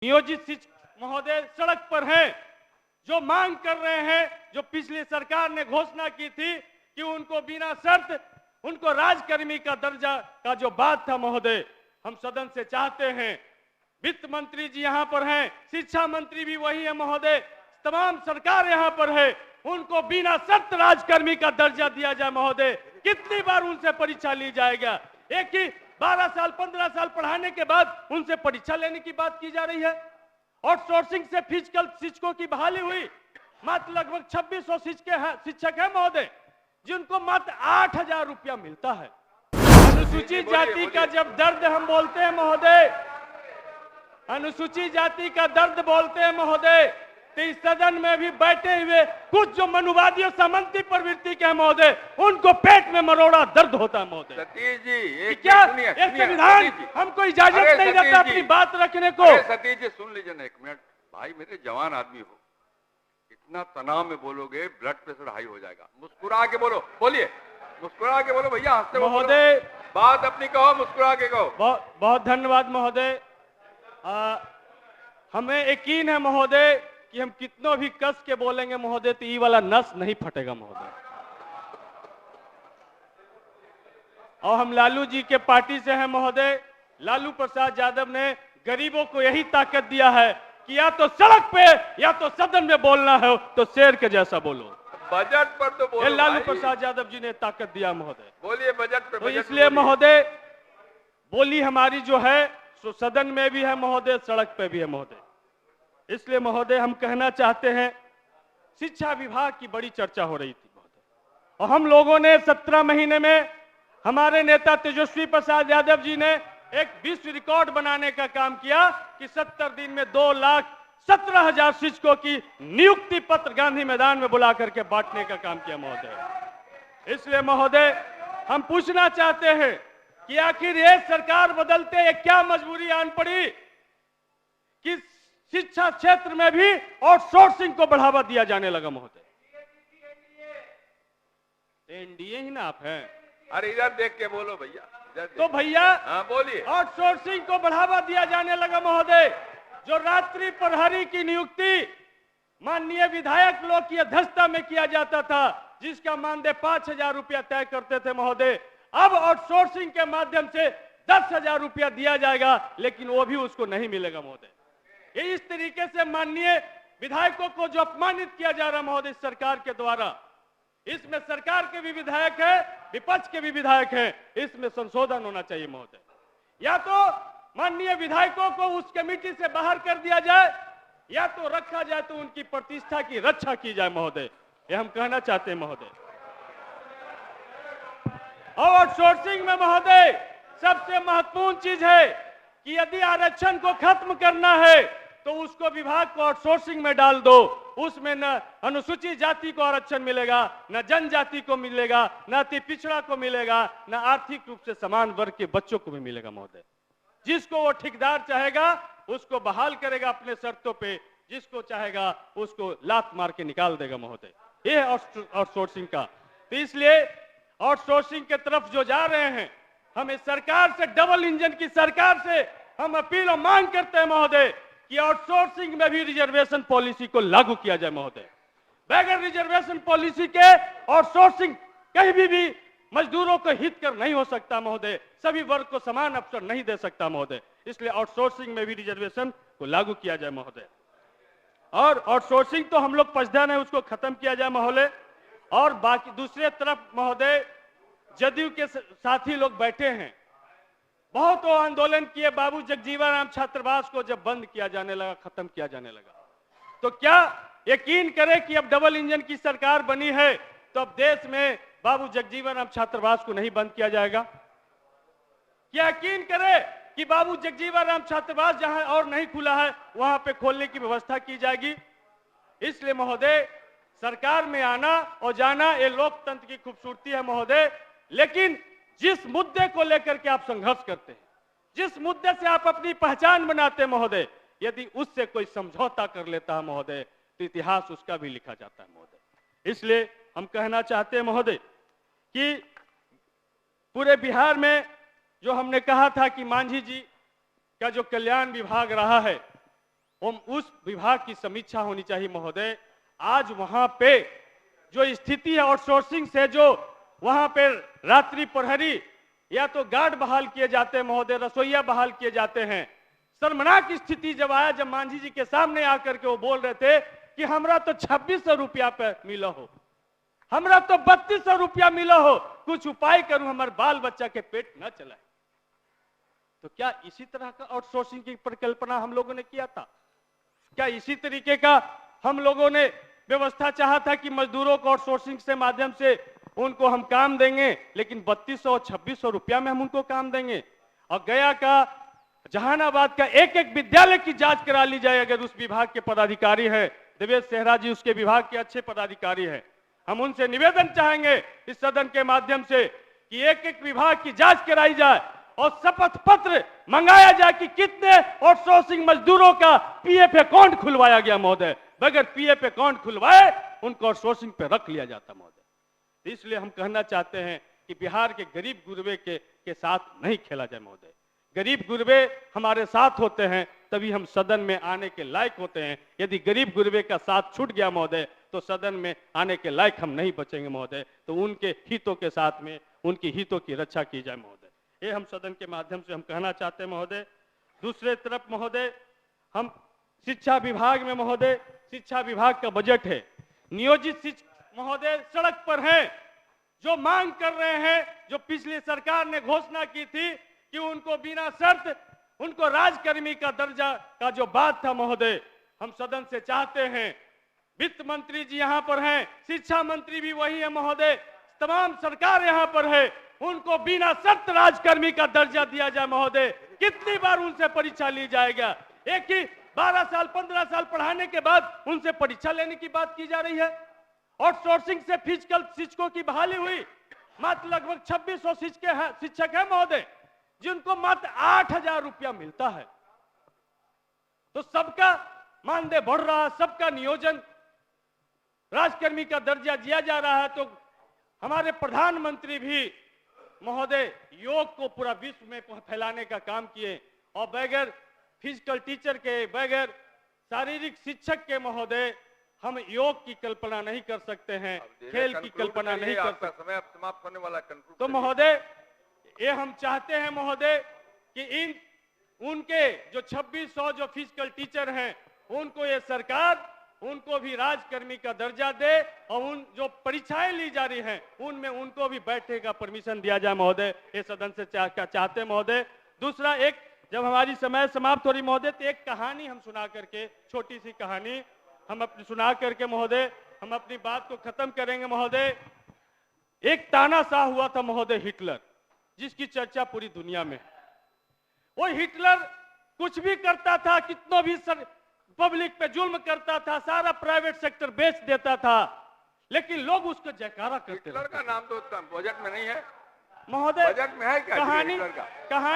नियोजित शिक्षक महोदय सड़क पर हैं, जो मांग कर रहे हैं, जो पिछली सरकार ने घोषणा की थी कि उनको बिना शर्त उनको राजकर्मी का दर्जा का जो बात था महोदय, हम सदन से चाहते हैं, वित्त मंत्री जी यहाँ पर हैं, शिक्षा मंत्री भी वही है महोदय, तमाम सरकार यहाँ पर है, उनको बिना शर्त राजकर्मी का दर्जा दिया जाए महोदय। कितनी बार उनसे परीक्षा ली जाएगा? एक ही 12 साल 15 साल पढ़ाने के बाद उनसे परीक्षा लेने की बात की जा रही है। आउटसोर्सिंग से फिजिकल शिक्षकों की बहाली हुई, मात्र लगभग 2600 शिक्षक है महोदय, जिनको मात्र 8000 रुपया मिलता है। अनुसूचित जाति का जब दर्द हम बोलते हैं महोदय, अनुसूचित जाति का दर्द बोलते हैं महोदय, तो इस सदन में भी बैठे हुए कुछ जो मनुवादी और सामंती प्रवृत्ति के हैं महोदय, उनको पेट में मरोड़ा दर्द होता है महोदय। सतीश जी क्या एक संविधान हमको इजाजत नहीं देता अपनी बात रखने को? सतीश जी सुन लीजिए ना एक मिनट, भाई मेरे जवान आदमी हो, इतना तनाव में बोलोगे ब्लड प्रेशर हाई हो जाएगा। मुस्कुरा के बोलो, बोलिए, मुस्कुरा के बोलो भैया, हंसते महोदय, बात अपनी कहो, मुस्कुरा के कहो। बहुत धन्यवाद महोदय। हमें यकीन है महोदय कि हम कितनों भी कस के बोलेंगे महोदय तो ये वाला नस नहीं फटेगा महोदय। और हम लालू जी के पार्टी से हैं महोदय। लालू प्रसाद यादव ने गरीबों को यही ताकत दिया है कि या तो सड़क पे या तो सदन में बोलना है तो शेर के जैसा बोलो। बजट पर तो बोलो, लालू प्रसाद यादव जी ने ताकत दिया महोदय। बोलिए बजट पे। तो इसलिए महोदय बोली हमारी जो है सो सदन में भी है महोदय, सड़क पे भी है महोदय। इसलिए महोदय हम कहना चाहते हैं, शिक्षा विभाग की बड़ी चर्चा हो रही थी महोदय, और हम लोगों ने 17 महीने में हमारे नेता तेजस्वी प्रसाद यादव जी ने एक विश्व रिकॉर्ड बनाने का काम किया कि 70 दिन में 2,17,000 शिक्षकों की नियुक्ति पत्र गांधी मैदान में बुला करके बांटने का काम किया महोदय। इसलिए महोदय हम पूछना चाहते हैं कि आखिर ये सरकार बदलते ये क्या मजबूरी आन पड़ी कि शिक्षा क्षेत्र में भी आउटसोर्सिंग को बढ़ावा दिया जाने लगा महोदय। एनडीए ही ना आप हैं? अरे इधर देख के बोलो भैया। तो भैया हाँ बोलिए। आउटसोर्सिंग को बढ़ावा दिया जाने लगा महोदय। जो रात्रि प्रहरी की नियुक्ति माननीय विधायक लोग की अध्यक्षता में किया जाता था, जिसका मानदेय 5000 रुपया तय करते थे महोदय, अब आउटसोर्सिंग के माध्यम से 10,000 रुपया दिया जाएगा, लेकिन वो भी उसको नहीं मिलेगा महोदय। ये इस तरीके से माननीय विधायकों को जो अपमानित किया जा रहा महोदय सरकार के द्वारा, इसमें सरकार के भी विधायक है, विपक्ष के भी विधायक हैं, इसमें संशोधन होना चाहिए महोदय। या तो माननीय विधायकों को उस कमेटी से बाहर कर दिया जाए, या तो रखा जाए तो उनकी प्रतिष्ठा की रक्षा की जाए महोदय, ये हम कहना चाहते हैं महोदय। और आउटसोर्सिंग में महोदय सबसे महत्वपूर्ण चीज है कि यदि आरक्षण को खत्म करना है तो उसको विभाग को आउटसोर्सिंग में डाल दो। उसमें न अनुसूचित जाति को आरक्षण मिलेगा, न जनजाति को मिलेगा, न अति पिछड़ा को मिलेगा, न आर्थिक रूप से समान वर्ग के बच्चों को भी मिलेगा महोदय। जिसको वो ठेकेदार चाहेगा उसको बहाल करेगा अपने शर्तों पे, जिसको चाहेगा उसको लात मार के निकाल देगा महोदय। ये है आउटसोर्सिंग का। तो इसलिए आउटसोर्सिंग के तरफ जो जा रहे हैं, हम इस सरकार से, डबल इंजन की सरकार से हम अपील और मांग करते हैं महोदय कि आउटसोर्सिंग में भी रिजर्वेशन पॉलिसी को लागू किया जाए महोदय। बगैर रिजर्वेशन पॉलिसी के आउटसोर्सिंग कहीं भी मजदूरों को हित कर नहीं हो सकता महोदय, सभी वर्ग को समान अवसर नहीं दे सकता महोदय। इसलिए आउटसोर्सिंग में भी रिजर्वेशन को लागू किया जाए महोदय। और आउटसोर्सिंग तो हम लोग पछतान है, उसको खत्म किया जाए महोदय। और बाकी दूसरे तरफ महोदय जदयू के साथी लोग बैठे हैं, बहुत वो आंदोलन किए, बाबू जगजीवन राम छात्रावास को जब बंद किया जाने लगा, खत्म किया जाने लगा, तो क्या यकीन करें कि अब डबल इंजन की सरकार बनी है तो अब देश में बाबू जगजीवन राम छात्रावास को नहीं बंद किया जाएगा? क्या यकीन करें कि बाबू जगजीवन राम छात्रावास जहां और नहीं खुला है वहां पे खोलने की व्यवस्था की जाएगी? इसलिए महोदय सरकार में आना और जाना ये लोकतंत्र की खूबसूरती है महोदय, लेकिन जिस मुद्दे को लेकर के आप संघर्ष करते हैं, जिस मुद्दे से आप अपनी पहचान बनाते हैं महोदय, यदि उससे कोई समझौता कर लेता है महोदय तो इतिहास उसका भी लिखा जाता है महोदय। इसलिए हम कहना चाहते हैं महोदय कि पूरे बिहार में जो हमने कहा था कि मांझी जी का जो कल्याण विभाग रहा है, उस विभाग की समीक्षा होनी चाहिए महोदय। आज वहां पे जो स्थिति है आउटसोर्सिंग से, जो वहां पे रात्रि प्रहरी या तो गार्ड बहाल किए जाते हैं महोदय, रसोईया बहाल किए जाते हैं। शर्मनाक स्थिति जब आया, जब मांझी जी के सामने आकर के वो बोल रहे थे कि हमरा तो 2600 रुपया पे मिला हो, हमरा तो 3200 रुपया मिला हो, कुछ उपाय करूं, हमारे बाल बच्चा के पेट न चलाए। तो क्या इसी तरह का आउटसोर्सिंग की परिकल्पना हम लोगों ने किया था? क्या इसी तरीके का हम लोगों ने व्यवस्था चाहा था कि मजदूरों को आउटसोर्सिंग से माध्यम से उनको हम काम देंगे, लेकिन 3200 और 2600 रुपया में हम उनको काम देंगे? और गया का, जहानाबाद का एक एक विद्यालय की जांच करा ली जाए। अगर उस विभाग के पदाधिकारी है, देवेश सेहरा जी उसके विभाग के अच्छे पदाधिकारी हैं, हम उनसे निवेदन चाहेंगे इस सदन के माध्यम से कि एक एक विभाग की जांच कराई जाए और शपथ पत्र मंगाया जाए कि कितने आउटसोर्सिंग मजदूरों का पीएफ अकाउंट खुलवाया गया महोदय। बगैर पीएफ अकाउंट खुलवाए उनको आउटसोर्सिंग पे रख लिया जाता महोदय। इसलिए हम कहना चाहते हैं कि बिहार के गरीब गुरबे के साथ नहीं खेला जाए महोदय। गरीब गुरबे हमारे साथ होते हैं तभी हम सदन में आने के लायक होते हैं। यदि गरीब गुरबे का साथ छूट गया महोदय तो सदन में आने के लायक हम नहीं बचेंगे महोदय। तो उनके हितों के साथ में उनकी हितों की रक्षा की जाए महोदय। ये हम सदन के माध्यम से हम कहना चाहते हैं महोदय। दूसरे तरफ महोदय, हम शिक्षा विभाग में महोदय, शिक्षा विभाग का बजट है, नियोजित शिक्षक महोदय सड़क पर हैं, जो मांग कर रहे हैं, जो पिछली सरकार ने घोषणा की थी कि उनको बिना शर्त उनको राजकर्मी का दर्जा का जो बात था महोदय, हम सदन से चाहते हैं, वित्त मंत्री जी यहाँ पर हैं, शिक्षा मंत्री भी वही है महोदय, तमाम सरकार यहाँ पर है, उनको बिना शर्त राजकर्मी का दर्जा दिया जाए महोदय। कितनी बार उनसे परीक्षा ली जाएगा? एक ही 12 साल 15 साल पढ़ाने के बाद उनसे परीक्षा लेने की बात की जा रही है। आउटसोर्सिंग से फिजिकल शिक्षकों की बहाली हुई, मात्र लगभग 2600 शिक्षक है महोदय, जिनको मात्र 8000 रुपया मिलता है। तो सबका मानदेय बढ़ रहा है, सबका नियोजन राजकर्मी का दर्जा दिया जा रहा है। तो हमारे प्रधानमंत्री भी महोदय योग को पूरा विश्व में फैलाने का काम किए और बगैर फिजिकल टीचर के, बगैर शारीरिक शिक्षक के महोदय हम योग की कल्पना नहीं कर सकते हैं, खेल की कल्पना नहीं कर सकते। समय समाप्त होने वाला। तो महोदय ये हम चाहते हैं महोदय कि उनके जो 2600 जो फिजिकल टीचर हैं उनको ये सरकार उनको भी राजकर्मी का दर्जा दे और उन जो परीक्षाएं ली जा रही हैं उनमें उनको भी बैठने का परमिशन दिया जाए महोदय। ये सदन से चाहते हैं महोदय। दूसरा, एक जब हमारी समय समाप्त हो रही महोदय तो एक कहानी हम सुना करके, छोटी सी कहानी हम अपनी सुना करके महोदय हम अपनी बात को खत्म करेंगे महोदय। एक तानाशाह हुआ था महोदय हिटलर, जिसकी चर्चा पूरी दुनिया में। वो हिटलर कुछ भी करता था, कितनों भी पब्लिक पे जुल्म करता था, सारा प्राइवेट सेक्टर बेच देता था, लेकिन लोग उसको जयकारा करते थे। हिटलर का नाम तो बजट में नहीं है महोदय। बजट में है क्या? कहानी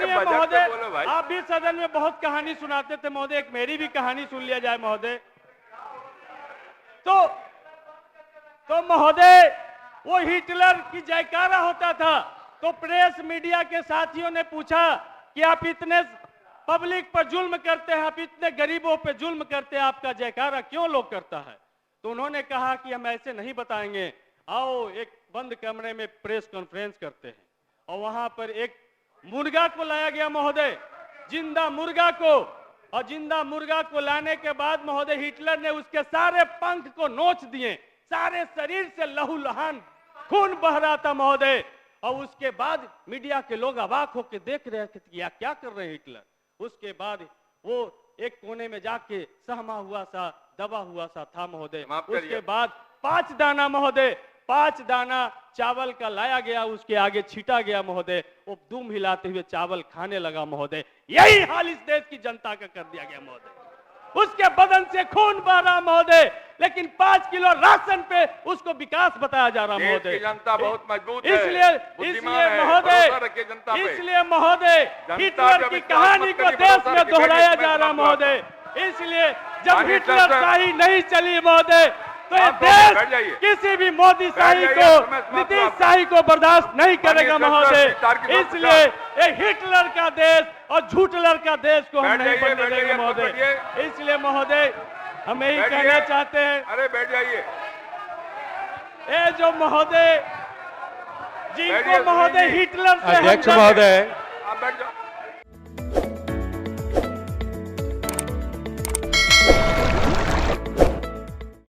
है महोदय। आप भी सदन में बहुत कहानी सुनाते थे महोदय, एक मेरी भी कहानी सुन लिया जाए महोदय। तो महोदय वो हिटलर की जयकारा होता था, तो प्रेस मीडिया के साथियों ने पूछा कि आप इतने पब्लिक पर जुल्म करते हैं, आप इतने गरीबों पे जुल्म करते हैं, आपका जयकारा क्यों लोग करता है? तो उन्होंने कहा कि हम ऐसे नहीं बताएंगे, आओ एक बंद कमरे में प्रेस कॉन्फ्रेंस करते हैं। और वहां पर एक मुर्गा को लाया गया महोदय, जिंदा मुर्गा को, और जिंदा मुर्गा को लाने के बाद महोदय हिटलर ने उसके सारे पंख को नोच दिए, सारे शरीर से लहूलुहान खून बह रहा था महोदय। और उसके बाद मीडिया के लोग अवाक होकर देख रहे थे कि क्या कर रहे हैं हिटलर। उसके बाद वो एक कोने में जाके सहमा हुआ सा, दबा हुआ सा था महोदय। उसके बाद 5 दाना महोदय, 5 दाना चावल का लाया गया, उसके आगे छीटा गया महोदय। वो दुम हिलाते हुए चावल खाने लगा महोदय। यही हाल इस देश की जनता का कर दिया गया महोदय। उसके बदन से खून बह रहा महोदय, लेकिन 5 किलो राशन पे उसको विकास बताया जा रहा महोदय। जनता बहुत मजबूत है, इसलिए महोदय हिटलर की कहानी को देश में दोहराया जा रहा महोदय। इसलिए जब हिटलर शाही नहीं चली महोदय, तो ये आप बैठ देश जाइए। किसी भी मोदी शाही बैठ को, जाइए, समय समाप्त नीतीश आपका। शाही को बर्दाश्त नहीं करेगा माननीय महोदय। श्री तारकिशोर इसलिए ये हिटलर का देश और झूठलर का देश को हम बैठ नहीं जाइए, बनने बैठ देंगे जाइए, महोदय। बैठिए। इसलिए महोदय हम यही बैठिए। कहना चाहते हैं, अरे बैठ जाइए, ये जो महोदय बैठिए, जिनको महोदय सुनील जी। हिटलर से अध्यक्ष हमदर्द- महोदय, आप बैठ जाओ।